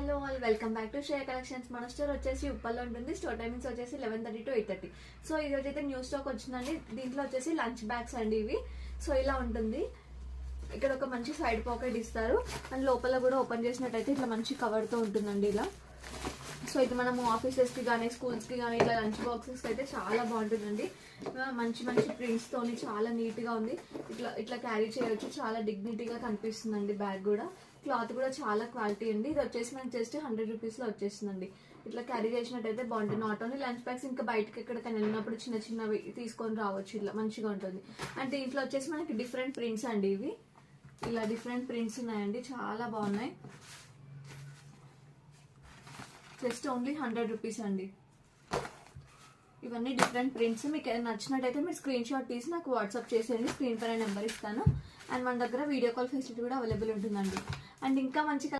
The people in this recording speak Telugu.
Hello all welcome back to Shreya collections. మన స్టోర్ వచ్చేసి ఉప్పల్లో ఉంటుంది. స్టోర్ టైమింగ్స్ వచ్చేసి 11:30 to 8:30. సో ఈ రోజు అయితే న్యూ స్టాక్ వచ్చిందండి. దీంట్లో వచ్చేసి లంచ్ బ్యాగ్స్ అండి ఇవి. సో ఇలా ఉంటుంది. ఇక్కడ ఒక మంచి సైడ్ పాకెట్ ఇస్తారు అండ్ లోపల కూడా ఓపెన్ చేసినట్టయితే ఇట్లా మంచి కవర్తో ఉంటుందండి ఇలా. సో ఇది మనము ఆఫీసెస్కి కానీ స్కూల్స్కి కానీ ఇట్లా లంచ్ బాక్సెస్ అయితే చాలా బాగుంటుందండి. మంచి మంచి ప్రింట్స్తోని చాలా నీట్గా ఉంది. ఇట్లా ఇట్లా క్యారీ చేయొచ్చు. చాలా డిగ్నిటీగా కనిపిస్తుందండి. బ్యాగ్ కూడా క్లాత్ కూడా చాలా క్వాలిటీ అండి. ఇది వచ్చేసి మనకి జస్ట్ 100 రూపీస్లో వచ్చేస్తుందండి. ఇట్లా క్యారీ చేసినట్టయితే బాగుంటుంది. నాట్ ఓన్లీ లంచ్ బ్యాగ్స్, ఇంకా బయటకి ఎక్కడికైనా వెళ్ళినప్పుడు చిన్న చిన్నవి తీసుకొని రావచ్చు. ఇట్లా మంచిగా ఉంటుంది. అండ్ దీంట్లో వచ్చేసి మనకి డిఫరెంట్ ప్రింట్స్ అండి ఇవి. ఇలా డిఫరెంట్ ప్రింట్స్ ఉన్నాయండి, చాలా బాగున్నాయి. జస్ట్ ఓన్లీ 100 రూపీస్ అండి. ఇవన్నీ డిఫరెంట్ ప్రింట్స్. మీకు ఏదైనా నచ్చినట్టయితే మీరు స్క్రీన్ షాట్ తీసి నాకు వాట్సాప్ చేసేయండి. స్క్రీన్ పైన నెంబర్ ఇస్తాను. అండ్ మన దగ్గర వీడియో కాల్ ఫెసిలిటీ కూడా అవైలబుల్ ఉంటుందండి. అండ్ ఇంకా మంచి